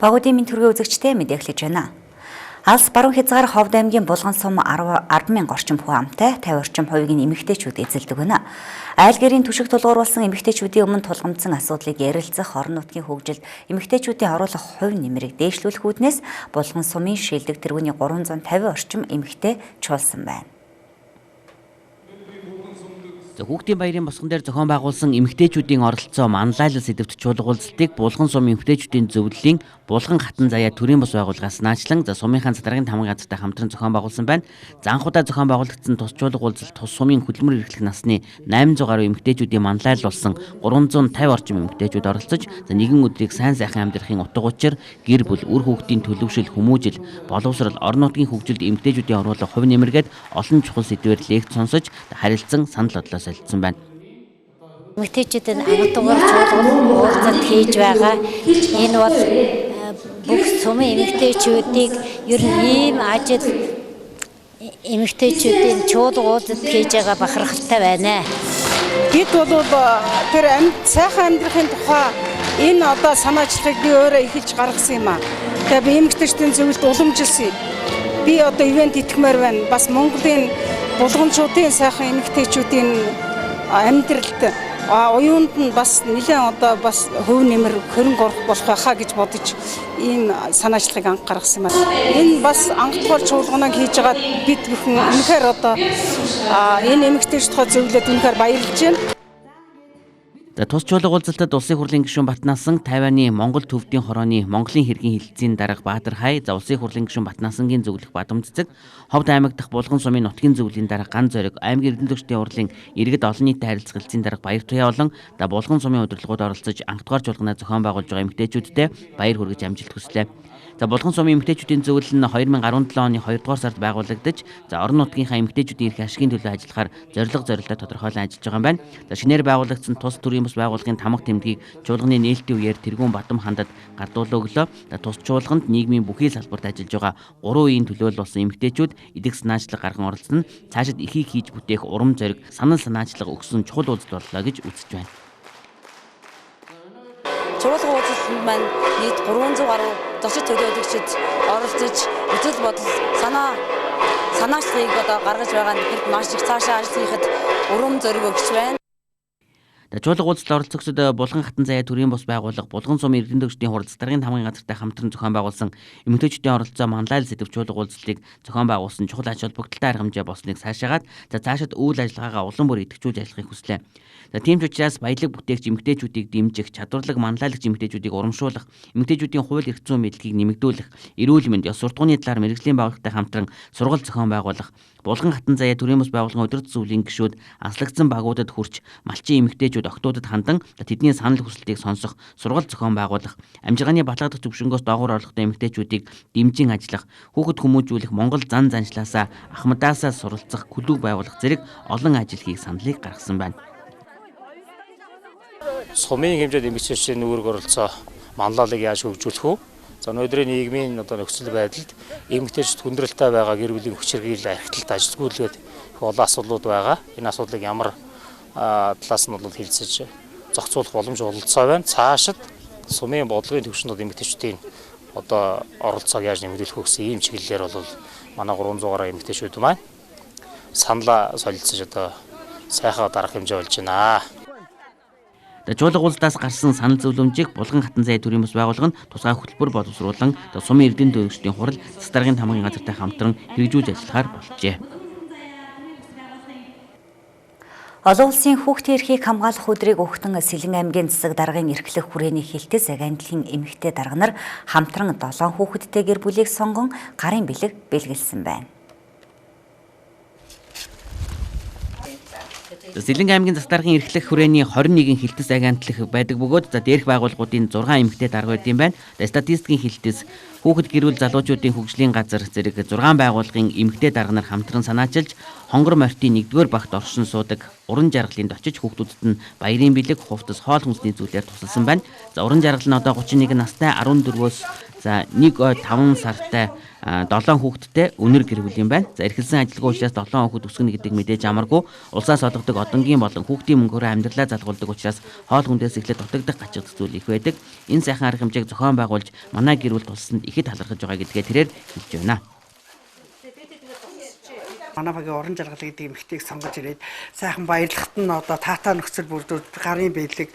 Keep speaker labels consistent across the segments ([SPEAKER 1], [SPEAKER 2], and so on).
[SPEAKER 1] Багуудын минь төргийн үзэгчтэй мэдээ эхлэж байна. Алс баруун хязгаар Ховд аймгийн Булган сум 10,000 орчим хүү амтай 50 орчим хувийг нь эмэгтэйчүүд эзэлдэг байна. Айл гэрийн түшиг тулгуурласан эмэгтэйчүүдийн өмнө тулгамдсан асуудлыг ярилцах орон нутгийн хөгжилд эмэгтэйчүүдийн оруулах хувь нэмрийг дээшлүүлэх үүднээс Булган сумын шилдэг тэргүүний 350 орчим эмэгтэй чуулсан байна.
[SPEAKER 2] Хүүхдийн баярын босгон дээр зохион байгуулсан эмэгтэйчүүдийн оролцоо манлайлал сэдвт чуулга уулзалтыг Булган сумын эмэгтэйчүүдийн зөвлөлийн Булган хатан заяа төрийн бус байгууллагаас наачлан сумынхаа задаргын тамгын газартай хамтран зохион байгуулсан байна. Анхудаа зохион байгуулагдсан тус чуулга уулзалт тус сумын хөдөлмөр эрхлэх насны 800 гаруй эмэгтэйчүүдийн манлайлал болсон 350 орчим эмэгтэйчүүд оролцож нэгэн өдрийг сайн сайхан амьдрахын утга учир гэр бүл үр хүүхдийн төлөвшил хүмүүжил боловсрал орон нутгийн хөгжилд эмэгтэйчүүдийн оруулах хувь нэмэргээд олон чухал сэдвээр лекц сонсож харилцан санал бодлоо солилцсон байна.
[SPEAKER 3] Эмэгтэйчүүдийн агтугаар чуулган уулзалт хийж байгаа. Энэ бол бүх сумын эмэгтэйчүүдийг ер нь ийм ажил эмэгтэйчүүдийн чуулга уулзалт хийж байгаа бахархалтай байна.
[SPEAKER 4] Бид бол тэр сайхан амьдрахын тухай энэ одоо санаачлагыг би өөрөө эхэлж гаргасан юм аа. Тэгээ би эмэгтэйчүүдийн зөвлөлд уламжилсан. Би одоо ивент итгэмээр байна. Бас Монголын булганчуудын сайхан эмэгтэйчүүдийн амьдралд оюунд нь бас нэлээд одоо бас хөв нэмэр хөрөнгө оруулах болох байхаа гэж бодож ийм санаачлагыг анх гаргасан юм байна. Энэ бас анхдугаар чуулганаг хийж байгаа бид бүхэн үнэхээр одоо энэ эмэгтэйчүүд тухай зөвлөд үнэхээр баярлж байна.
[SPEAKER 2] Тус чуулга уулзалтад улсын хурлын гишүүн Батнаасан, Тайваны Монгол төвдийн хорооны Монголын хэргийн хилцээний дарга Баатар Хай, улсын хурлын гишүүн Батнаасангийн зөвлөх Бадам Цэцэг, Ховд аймаг дахь Булган сумын нутгийн зөвлөлийн дарга Ган Зориг, аймгийн эрдэнэтчдийн урлын иргэд олон нийтэд харилцах хилцээний дарга Баяр Туяа болон Булган сумын удирдлагууд оролцож анхдугаар чуулганаа зохион байгуулж байгаа эмэгтэйчүүдтэй баяр хүргэж амжилт хүслээ. Булган сумын эмэгтэйчүүдийн зөвлөл нь 2017 оны 2 дугаар сард байгуулагдаж, орон нутгийнхаа эмэгтэйчүүдийн эрх ашигын төлөө ажиллахаар зорилгоо тодорхойлон ажиллаж байгаа юм байна. Шинээр байгуулагдсан тус төрийн бус байгууллагын тамга тэмдгийг чуулганы нээлтийн үеэр тэргүүн Бадам хандад гардуулаа өглөө. Тус чуулганд нийгмийн бүхий салбарт ажиллаж байгаа 3 үеийн төлөөлөл болсон эмэгтэйчүүд эдгээр санаачлаг гарган оролцсон нь цаашид ихийг хийж бүтээх урам зориг, санал санаачлаг өгсөн чухал уулзалт боллоо гэж үзэж байна.
[SPEAKER 5] Чуулга уулзалт маань нийт 300 гаруй зочид төлөөлөгчид оролцож үзэл бодол санаачлагыг одоо гаргаж байгаа нь ихэд маш их цаашаа ажиллахад урам зориг өгч байна.
[SPEAKER 2] Чуулга уулзалт оролцогчдод Булган хатан заяа төрийн бус байгууллага Булган сумын эрдэнэтчдийн хурал задаргын тамгын газартай хамтран зохион байгуулсан эмэгтэйчүүдийн оролцоо манлайлал сэдв чуулга уулзалтыг зохион байгуулсан чухал ач холбогдолтой арга хэмжээ болсныг сайшаагаад цаашид үйл ажиллагаагаа улам бүр идэвхжүүлж ажиллахыг хүслээ. Тийм ч учраас баялаг бүтээгч эмэгтэйчүүдийг дэмжих, чадварлаг манлайлагч эмэгтэйчүүдийг урамшуулах, эмэгтэйчүүдийн хууль эрх зүйн мэдлэгийг нэмэгдүүлэх, эрүүл мэнд, ёс суртахууны талаар мэргэжлийн байгууллагатай хамтран сургалт зохион байгуулах, Булган хатан заяа төрийн бус байгууллагын удирдах зөвлөлийн гишүүд аслагдсан багуудад хүрч малчин эмэгтэйчүүд октоодод хандан тэдний санал хүсэлтийг сонсох, сургалт зохион байгуулах, амжиргааны батлагдах төвшнгөөс доогуур орлоготой эмэгтэйчүүдийг дэмжин ажиллах, хүүхэд хүмүүжүүлэх, Монгол зан заншлаасаа ахмадаасаа суралцах, клуб байгуулах зэрэг олон ажил хийх саналыг гаргасан байна.
[SPEAKER 6] Сумын хэмжээнд эмэгтэйчүүдийн үүрэг оролцоо манлайлалыг яаж хөгжүүлэх вэ? Өнөөдрийн нийгмийн нөхцөл байдалд эмэгтэйчүүд хүндрэлтэй байгаа гэр бүлийн хүч хэрглэл архиталт ажилтгуулгээд их олон асуудлууд байгаа. Энэ асуудлыг ямар талаас нь бол хэлцэж зохицуулах боломж олгоцоо байна. Цаашид сумын бодлогын төвшөнд эмэгтэйчүүдийн одоо оролцоог яаж нэмэгдүүлэх вэ гэсэн ийм чиглэлээр бол манай 300 гаруй эмэгтэйчүүд маань саналаа солилцож одоо сайхан дарах хэмжээ болж байна.
[SPEAKER 2] Чуулга уулзалтаас гарсан санал зөвлөмжийг Булган хатан заяа төрийн бус байгууллага нь тусгай хөтөлбөр боловсруулан сумын эрдэнэтчдийн хурал задаргын тамгын газартай хамтран хэрэгжүүлж ажиллахаар болжээ.
[SPEAKER 1] Олон улсын хүүхдийн эрхийг хамгаалах өдрийг өгтөн Сэлэн аймгийн Засаг даргын эрхлэх хүрээний хилтэс агентлагийн эмэгтэй дарга нар хамтран 7 хүүхэдтэй гэр бүлийг сонгон гарын бэлэг бэлгэлсэн байна.
[SPEAKER 2] Сэлэн аймгийн Засаг даргын эрхлэх хүрээний 21 хилтэс агентлаг байдаг бөгөөд дээрх байгууллагуудын 6 эмэгтэй дарга байд юм байна. Статистикийн хилтэс, хүүхэд гэр бүл залуучуудын хөгжлийн газар зэрэг 6 байгууллагын эмэгтэй дарга нар хамтран санаачилж хонгор морьтын 1-р багт оршин суудаг уран жаргалынд очиж хүүхдүүдэд нь баярын бэлэг, хувцас, хоол хүнсний зүйлээр тусалсан байна. Уран жаргал нь одоо 31 настай 14-өөс За 1-5 сартай 7 хүүхэдтэй өнөр гэр бүл юм байна. За эрхэлсэн ажилгүй учраас 7 хүүхэд өсгөнө гэдэг мэдээж амаргүй. Улсаас олгодог одонгийн болон хүүхдийн мөнгөөр амьдралаа залгуулдаг учраас хоол хүндээс эхлээд дутагдах гачигдах зүйл их байдаг. Энэ сайхан арга хэмжээг зохион байгуулж манай гэр бүл тулсанд ихэд талархаж байгаа гэдгээ тэрээр хэлж байна.
[SPEAKER 7] Манай багийн уран жаргал гэдэг эмэгтэйг сонгож ирээд сайхан баярлахад нь одоо таатаа нөхцөл бүрдүүд гарын биелэг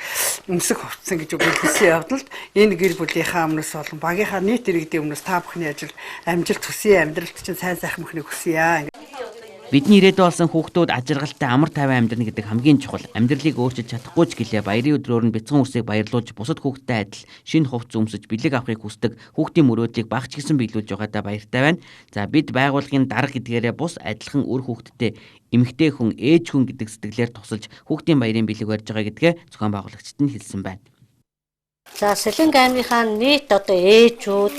[SPEAKER 7] өмсөх хувцсан гэж үлдсэн явдалд энэ гэр бүлийнхаа өмнөөс болон багийнхаа нийт иргэдийн өмнөөс та бүхний ажил амжилт хүсье, амьдралд чинь сайн сайхан мөхнийг хүсье.
[SPEAKER 2] Бидний ирээдүйн болсон хүүхдүүд ажиргалтай амар тайван амьдрна гэдэг хамгийн чухал. Амьдралыг өөрчилж чадахгүй ч гэлээ баярын өдрөөр нь бяцхан үсийг баярлуулж бусад хүүхдтэй адил шинэ хувцас өмсөж бэлэг авахыг хүсдэг хүүхдийн мөрөөдлийг багч гисэн биелүүлж байгаадаа баяртай байна. За бид байгууллагын дарга гэдгээрээ бус адилхан үр хүүхдтэй эмэгтэй хүн, ээж хүн гэдэг сэтгэлээр тусалж хүүхдийн баярын бэлэг барьж байгаа гэдгээ зохион байгуулагчид нь хэлсэн байна.
[SPEAKER 3] За Сэлэнг аймгийнхаа нийт одоо ээжүүд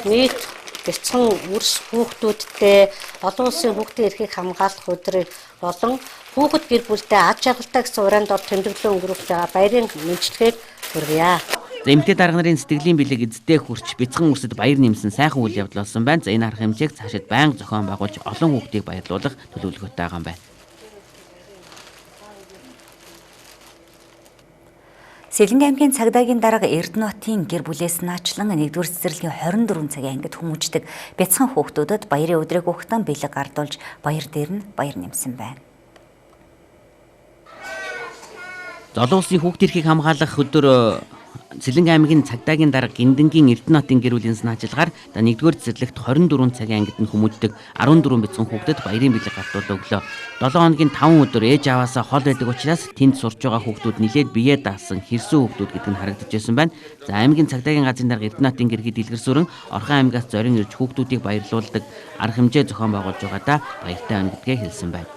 [SPEAKER 3] нийт бяцхан үрс хүүхдүүдтэй олон улсын хүүхдийн эрхийг хамгаалах өдрийг болон хүүхэд гэр бүлтэй аж аргалтай гэсэн уранд ор тэмдэглэл өнгөрүүлж байгаа баярын мэндчилгээг хүргье.
[SPEAKER 2] За эмэгтэй дарга нарын сэтгэлийн бэлэг эзэдээ хүрч бяцхан үрсэд баяр нэмсэн сайхан үйл явдал болсон байна. За энэ арга хэмжээг цаашид байнга зохион байгуулж олон хүүхдийг баярлуулах төлөвлөгөөтэй байгаа юм байна.
[SPEAKER 1] Сэлэнг аймгийн Цагдаагийн дарга Эрдэнэтийн гэр бүлээс наачлан 1-р цэцэрлэгийн 24 цагийн ангид хүмүүждэг бяцхан хүүхдүүдэд баярын өдрийг өгтөн бэлэг гардуулж баяр дээр нь баяр нэмсэн байна.
[SPEAKER 2] Олон улсын хүүхдийн эрхийг хамгаалах өдөр Сэлэнг аймгийн Цагдаагийн дарга Гиндэнгийн Эрдэнэтийн гэр бүлийн санаачилгаар 1-р цэцэрлэгт 24 цагийн ангид нь хүмүүждэг 14 бяцхан хүүхдэд баярын бэлэг гартуулаа өглөө. 7 хоногийн 5 өдөр ээж аваасаа хол байдаг учраас тэнд сурж байгаа хүүхдүүд нилээд биеэ даасан хэрсэн хүүхдүүд гэдэг нь харагдаж байсан байна. За аймгийн Цагдаагийн газрын дарга Эрдэнэтийн гэрхэд дэлгэрсүрэн Орхон аймгаас зорин ирж хүүхдүүдийг баярлуулдаг арга хэмжээ зохион байгуулж байгаадаа баяртай байна гэдгээ хэлсэн байна.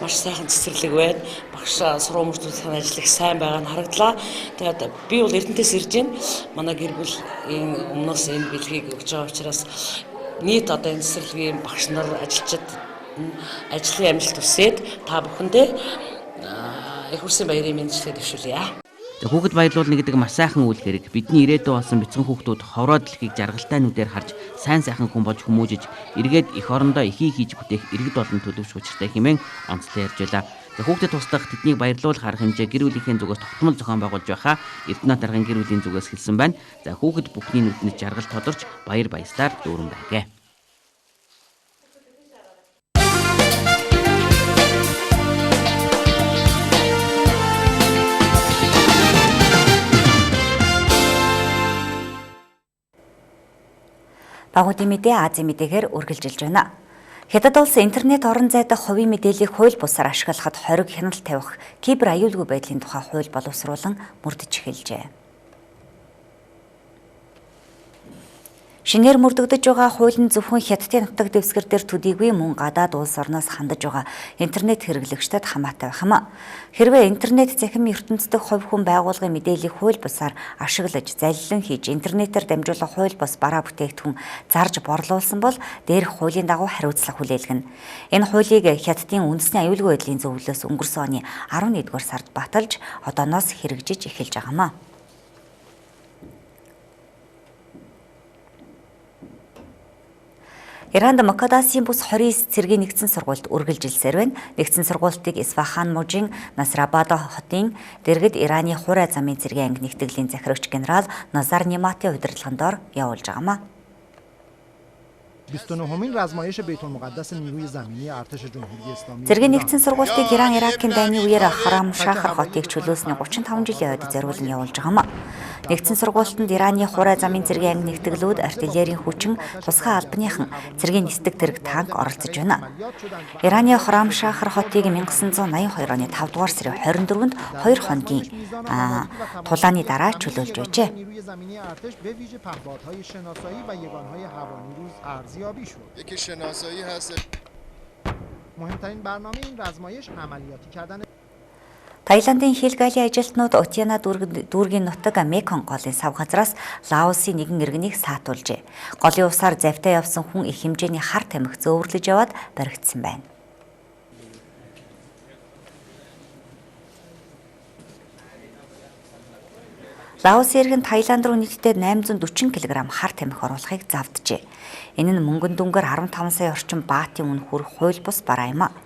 [SPEAKER 5] Маш сайхан цэцэрлэг байна. Багш сургууль мөрдүүдийн ажил их сайн байгаа нь харагдлаа. Тэгээд би бол Эрдэнэтээс ирж байна. Манай гэр бүлийн өмнөөс энэ бэлгийг өгч байгаа учраас нийт одоо энэ цэцэрлэгийн багш нар ажилчид ажлын амжилт хүсээд та бүхэндээ их хүрсэн баярын мэндчилгээ дэвшүүлье.
[SPEAKER 2] Хүүхэд баярлуулна гэдэг маш сайхан үйл хэрэг. Бидний ирээдүйн болсон бяцхан хүүхдүүд ховроо дэлхийг жаргалтай нүдээр харж сайн сайхан хүн болж хүмүүжиж эргээд эх орондоо эхийг хийж бүтээх иргэд болон төлөвш учиртай хэмээн онцлон ярьж байлаа. Хүүхдэд туслах тэднийг баярлуулах арга хэмжээ гэр бүлийнхээ зүгээс тогтмол зохион байгуулж байхаа Эрдэнэт даргын гэр бүлийн зүгээс хэлсэн байна. За хүүхэд бүхний нүдэнд жаргал тодорч баяр баясгалаар дүүрэн байгээ.
[SPEAKER 1] Багуудын мэдээ Азийн мэдээгээр үргэлжилж байна. Хятад улс интернет орон зайдах хувийн мэдээллийг хууль бусаар ашиглахад хориг хяналт тавих кибер аюулгүй байдлын тухай хууль боловсруулан мөрдөж эхэлжээ. Шинээр мөрдөгдөж байгаа хууль нь зөвхөн Хятадын нутаг дэвсгэр дээр төдийгүй мөн гадаад улс орноос хандаж байгаа интернет хэрэглэгчдэд хамаатай байх юм. Хэрвээ интернет захим ертөнцийн хувь хүн байгууллагын мэдээллийг хууль бусаар ашиглаж, залилан хийж интернетээр дамжуулах хууль бус бараа бүтээгдэхүүн зарж борлуулсан бол дээрх хуулийн дагуу хариуцлага хүлээлгэнэ. Энэ хуулийг Хятадын үндэсний аюулгүй байдлын зөвлөлөөс өнгөрсөн оны 11-р сард баталж, одооноос хэрэгжиж эхэлж байгаа юм. Иранд Макадасын бус 29 цэргийн нэгдсэн сургуульд үргэлжилсээр байна. Нэгдсэн сургуультыг Исфахан мужийн Насрабад хотын дэргэд Ираны хурай замын цэргийн анги нэгтгэлийн захирагч генерал Назар Ниматын удирдлагын доор явуулж байгаа юм.
[SPEAKER 8] 29-ին ռազմայեշը Բեյթուլ-Մուղադդաս نیروی زمینی ارتش جمهوری اسلامی
[SPEAKER 1] Цэргийн нэгдсэн сургуультыг Иран-Иракийн дайны үеэр Харам Шахар хотыг чөлөөсний 35 жилийн ойд зориулан явуулж байгаа юм. Нэгдсэн сургуультанд Ираны хурай замын цэргийн анги нэгтгэлүүд, артиллерийн хүчин, тусгай албаныхан, цэргийн нисдэг тэрэг танк оролцож байна. Ираны Харам Шахар хотыг 1982 оны 5 дугаар сарын 24-нд 2 хоногийн тулааны дараа чөлөөлж байжээ.
[SPEAKER 8] یکی شناسایی هست. مهمترین برنامه این رزمایش عملیاتی کردن
[SPEAKER 1] Таиландын хилгалийн ажилтнууд Утяна дүүргийн нутаг Меконг голын сав газраас Лаосын нэгэн иргэнийг саатуулжээ. Голын усаар завтай явсан хүн их хэмжээний хар тамхи зөөвөрлөж яваад баригдсан байна. Лаос иргэн Таиланд руу нийтдээ 840 кг хар тамхи оруулахыг завджээ. Энэ нь мөнгөн дүнгээр 15 сая орчим баатын үнэ хүрэх хууль бус бараа юм а.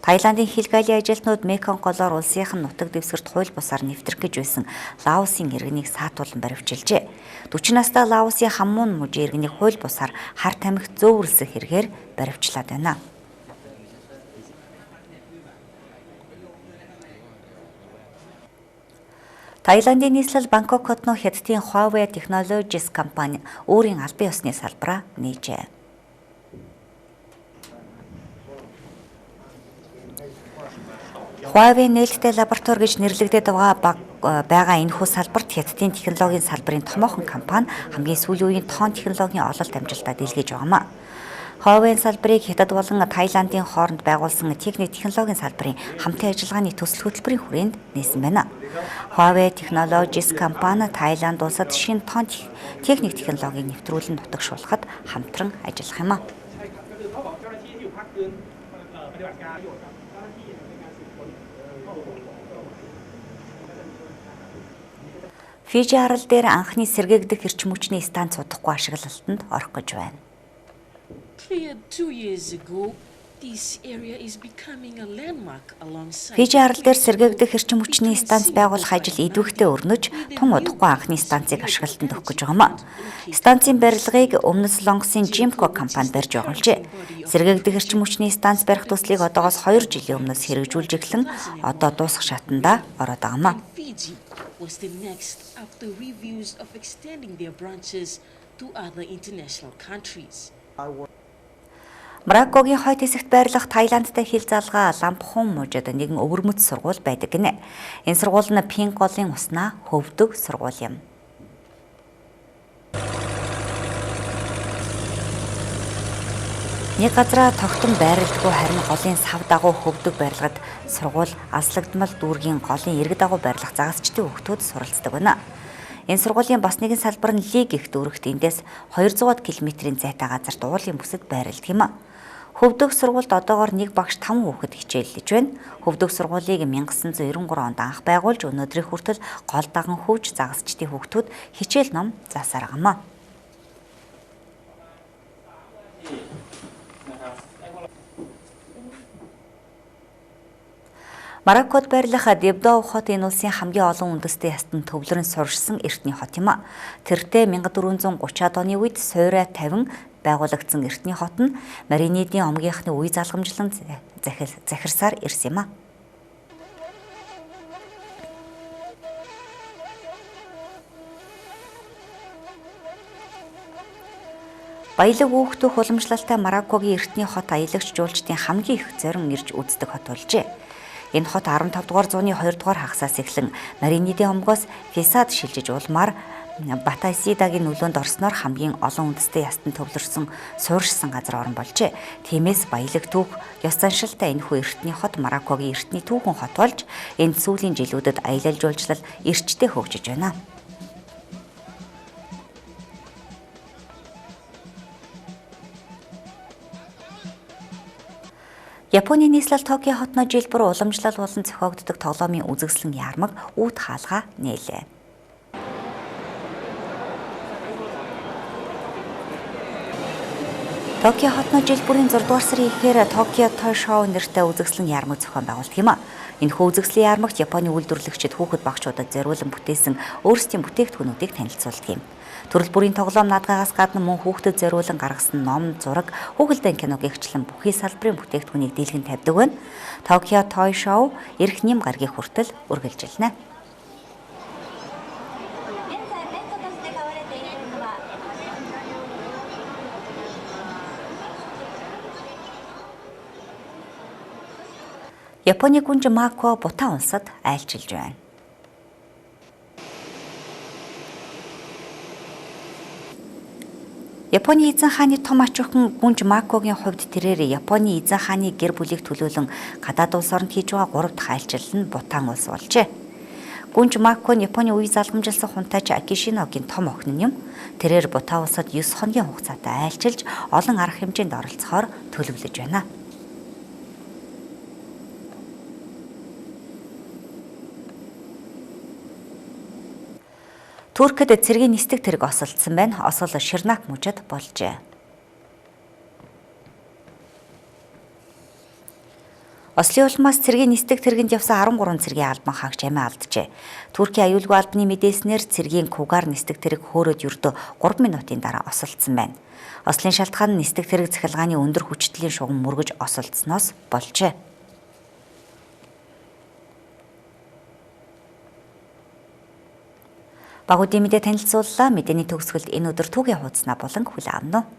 [SPEAKER 1] Таиландын хилгалийн ажилтнууд Меконг голоор улсынх нь нутаг дэвсгэрт хууль бусаар нэвтрэх гэж байсан Лаосын иргэнийг саатуулан баривчилжээ. 40 настай Лаосын хаммуун мужийн иргэнийг хууль бусаар хар тамхи зөөвөрлсөх хэрэгээр баривчлаад байна. Таиландын нийслэл Бангкок хотно хятадын Huawei Technologies компани өөрийн албан ёсны салбараа нээжээ. Huawei нээлттэй лаборатори гэж нэрлэгдээд байгаа энэхүү салбарт хятадын технологийн салбарын томоохон компани хамгийн сүүлийн үеийн тоон технологийн ололт амжилтад илгээж байгаамаа. Huawei салбарыг хятад болон Таиландын хооронд байгуулсан техник технологийн салбарын хамтын ажиллагааны төсөл хөтөлбөрийн хүрээнд нээсэн байна. Huawei Technologies компани Таиланд улсад шинэ тоон техник технологиг нэвтрүүлэн нутагшуулахад хамтран ажиллах юм а. Фижи арал дээр анхны сэргээгдэх эрчим хүчний станц удахгүй ашиглалтанд орох гэж байна. Фижи арал дээр сэргээгдэх эрчим хүчний станц байгуулах ажил идэвхтэй өрнөж, тун удахгүй анхны станцыг ашиглалтанд өгөх гэж байгаа юм. Станцын барилгыг өмнөс Лонгсын Jimco компани барьж байгуулжээ. Сэргээгдэх эрчим хүчний станц барих төслийг одоогоос 2 жилийн өмнөөс хэрэгжүүлж эхлэн одоо дуусах шатанда ороод байгаа юм.
[SPEAKER 9] Was the next after reviews of extending their branches to other international countries.
[SPEAKER 1] Мароккогийн хойд хэсэгт байрлах Таиландтай хил залгаа Лампхун мужид нэгэн өвөрмөц сургууль байдаг гинэ. Энэ сургууль нь пинк голын уснаа хөвдөг сургууль юм. Нэг газраа тогтон байрлалгүй харин голын сав дагуу хөвдөг байрлагад сургууль аслагдмал дүүргийн голын иргэд дагуу байрлах загасчдын хүүхдүүд суралцдаг байна. Энэ сургуулийн бас нэгэн салбар нь Лиг их дүүрэгт эндээс 200 км-ийн зайтай газарт уулын бүсэд байрладаг юм а. Хөвдөг сургуульд одоогоор нэг багш 5 хүүхэд хичээллэж байна. Хөвдөг сургуулийг 1993 онд анх байгуулж өнөөдрийн хүртэл гол даган хөвж загасчдын хүүхдүүд хичээл ном заасаар байгаа юм а. Мароккод байрлах Дебдов хот энэ улсын хамгийн олон үндэстэй ястан төвлөрөн суршсан эртний хот юм а. Тэртээ 1430-ад оны үед суурай 50 байгуулагдсан эртний хот нь Маринидийн омгийнхны үе залгамжлан захирсаар ирсэн юм а. Баялаг үүхтөх уламжлалтай Мароккогийн эртний хот аялагч жуулчдын хамгийн их зорин ирж үздэг хот болжээ. Энэ хот 15 дугаар зууны 2 дугаар хагасаас эхлэн Маринидийн омгоос Фисад шилжиж улмаар Батайсидагийн нөлөөнд орсноор хамгийн олон үндэстэй ястан төвлөрсөн суурьшсан газар орон болжээ. Тиймээс баялаг түүх ёс заншилтай энэхүү эртний хот Мароккогийн эртний түүхэн хот болж энд сүүлийн жилүүдэд аялал жуулчлал эрчтэй хөгжиж байна. Японы нийслэл Токио хотно жилбэр уламжлал болон зохиогддог тоглоомын үзэсгэлэн ярмаг үүд хаалгаа нээлээ. Токио хотно жилбэрийн 6 дугаар сарын ихээр Токио Той Шоу нэртэй үзэсгэлэн ярмаг зохион байгуулдаг юм а. Энэхүү үзэсгэлэн ярмагт Японы үйлдвэрлэгчид хүүхэд багшуудад зориулан бүтээсэн өөрсдийн бүтээгдэхүүнүүдийг танилцуулдаг юм. Төрөл бүрийн тоглоом наадгаагаас гадна мөн хүүхдэд зориулан гаргасан ном, зураг, хүүхэлдэйн киног гихчлэн бүхий салбарын бүтээгдэхүүнийг дийлгэн тавьдаг байна. Токио Той Шоу эрх нэм гаргийн хүртэл үргэлжилнэ. Японы гүнж Мако Бутан улсад айлчилж байна. Японы эзэн хааны том ач охин гүнж Макогийн хувьд тэрээр Японы эзэн хааны гэр бүлийг төлөөлөн гадаад улс оронд хийж байгаа 3 дахь айлчлал нь Бутан улс болжээ. Гүнж Мако нь Японы үе залгамжилсан хунтайч Акишиногийн том охин юм. Тэрээр Бутан улсад 9 хоногийн хугацаатай айлчилж олон арга хэмжээнд оролцохоор төлөвлөж байна. Туркид цэргийн нисдэг тэрэг осолдсон байна. Осол Ширнак мужид болжээ. Ослын улмаас цэргийн нисдэг тэргэнд явсан 13 цэргийн албан хаагч амиа алджээ. Туркийн аюулгүй албаны мэдээснээр цэргийн Кугаар нисдэг тэрэг хөөрөөд ердөө 3 минутын дараа осолдсон байна. Ослын шалтгаан нь нисдэг тэрэг захилгааны өндөр хүчтэлийн шугам мөргөж осолдсноос болжээ. Багуудын мэдээ танилцууллаа. Мэдээний төгсгөлд энэ өдөр түүхийн хуудаснаа болон хүлээн авна.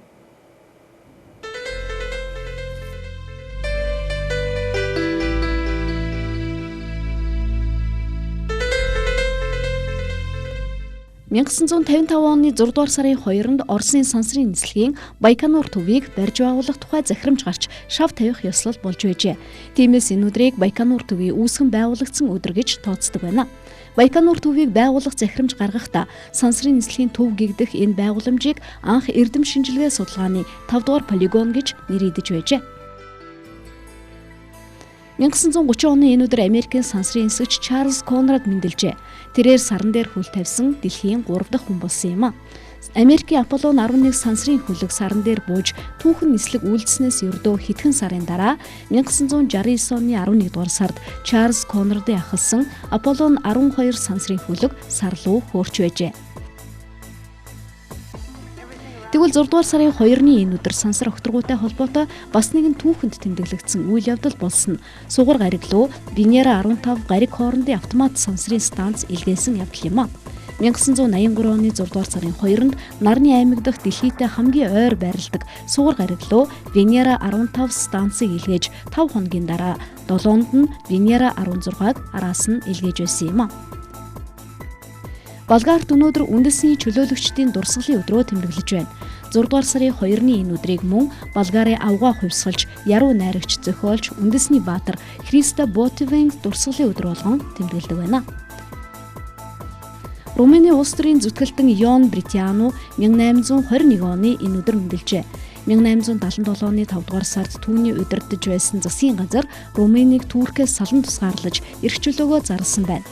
[SPEAKER 10] (1955) оны 6 дугаар сарын 2-нд Оросын сансрын нислэгийн Байконур төвийг барьж байгуулах тухай захирамж гарч шав тавих ёслол болж байжээ. Тиймээс энэ өдрийг Байконур төвийн үүсгэн байгуулагдсан өдөр гэж тооцдог байна. Байконур төвийг байгуулах захирамж гаргахдаа сансрын нислэгийн төв гэгдэх энэ байгууламжийг анх эрдэм шинжилгээ судалгааны 5 дугаар полигон гэж нэрийдэж байжээ. 1930 оны энэ өдөр Америкийн сансрын нисгч Чарльз Конрад мэндэлжээ. Тэрээр саран дээр хүл тавьсан дэлхийн 3 дахь хүн болсон юм а. Америкийн Аполлон 11 сансрын хөлөг саран дээр бууж түүхэн нислэг үйлдснээс ердөө хэдхэн сарын дараа 1969 оны 11 дугаар сард Чарльз Конрадын ахалсан Аполлон 12 сансрын хөлөг сар руу хөөрч байжээ. Тэгвэл 6 дугаар сарын 2-ны энэ өдөр сансар огторгуйтай холбоотой бас нэгэн түүхэнд тэмдэглэгдсэн үйл явдал болсон. Сугар гариг руу Венера 15 гариг хоорондын автомат сансрын станц илгээсэн явдал юм а. 1983 оны 6 дугаар сарын 2-нд Нарны аймаг дахь дэлхийдээ хамгийн ойр байрладаг Сугар гариг руу Венера 15 станцыг илгээж 5 хоногийн дараа 7-нд нь Венера 16-г араас нь илгээж байсан юм а. Болгарт өнөөдөр үндэсний чөлөөлөгчдийн дурсгалын өдрөө тэмдэглэж байна. 6 дугаар сарын 2-ны энэ өдрийг мөн Болгарын авгаа хувьсгалж, яруу найрагч зохиолч үндэсний баатар Христо Ботивын дурсгалын өдөр болгон тэмдэглэдэг байна. Румыны улс төрийн зүтгэлтэн Йон Бритяну 1821 оны энэ өдөр мэндэлжээ. 1877 оны 5 дугаар сард түүний удирдах байсан засгийн газар Румыныг Туркээс салан тусгаарлаж эрх чөлөөгөө зарласан байна.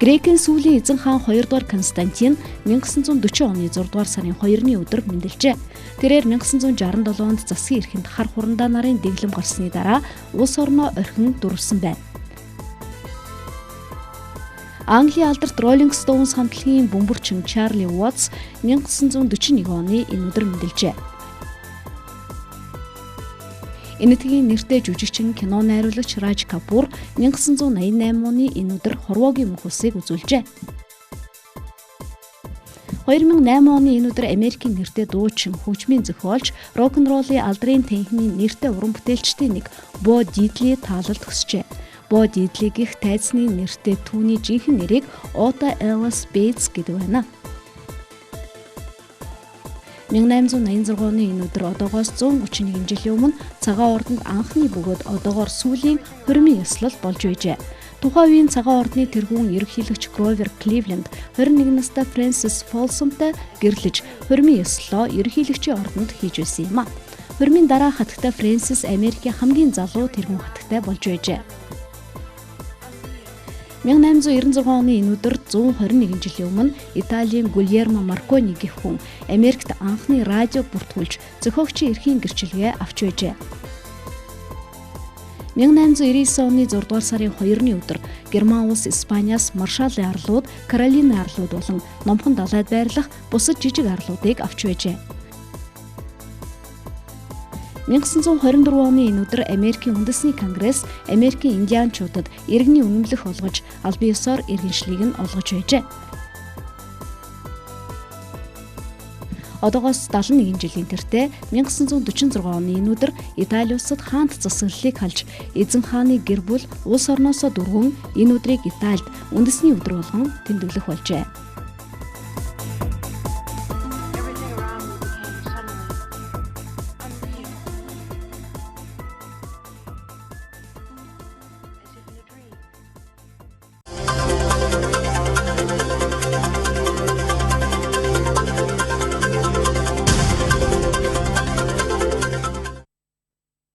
[SPEAKER 10] Грекийн сүүлийн эзэн хаан 2 дугаар Константин 1940 оны 6 дугаар сарын 2-ны өдөр мэндэлжээ. Тэрээр 1967 онд засгийн эрхэнд хар хурандаа нарын дэглэм гарсны дараа улс орноо орхин дурвсан байна. Английн алдарт Rolling Stones хамтлагийн бөмбөрчин Чарли Watts 1941 оны энэ өдөр мэндэлжээ. Энэтхэгийн нэртэй жүжигчин кино найруулагч Раж Капур 1988 оны энэ өдөр хорвоогийн мөнх усыг үзүүлжээ. 2008 оны энэ өдөр Америкийн нэртэй дуучин, хөгжмийн зохиолч, рок-н-роллын алдрын танхимын нэртэй уран бүтээлчдийн нэг Бо Дидли таалалд өсжээ. Бо Дидлиг их тайзны нэртэй түүний жинхэнэ нэрийг Ота Элис Бейтс гэдэг байна. 1886 оны энэ өдөр одоогоос 131 жилийн өмнө цагаан ордонд анхны бөгөөд одоогоор сүүлийн хормын ёслол болж байжээ. Тухайн үеийн цагаан ордны тэргүүн ерөнхийлөгч Гровер Кливленд 21 настай Фрэнсис Фолсомтой гэрлэж хормын ёслолоо ерөнхийлөгчийн ордонд хийж байсан юм а. Хормын дараа хатагтай Фрэнсис Америкийн хамгийн залуу тэргүүн хатагтай болж байжээ. 1896 оны энэ өдөр 121 жилийн өмнө Италийн Гульермо Маркони гэх хүн Америкт анхны радио бүртгүүлж зохиогчийн эрхийн гэрчилгээ авч байжээ. 1899 оны 6 дугаар сарын 2-ны өдөр Герман улс Испаниас Маршаллын арлууд, Каролины арлууд болон Номхон далайд байрлах бусад жижиг арлуудыг авч байжээ. 1924 оны энэ өдөр Америкийн үндэсний конгресс Америкийн индианчуудад иргэний үнэмлэх олгож, албан ёсоор иргэншлийг нь олгож байжээ. Одоогоос 71 жилийн тэртээ 1946 оны энэ өдөр Итали улсад хаант засаглалыг халж, эзэн хааны гэр бүл улс орноосоо дөрвөн энэ өдрийг Италид үндэсний өдөр болгон тэмдэглэх болжээ.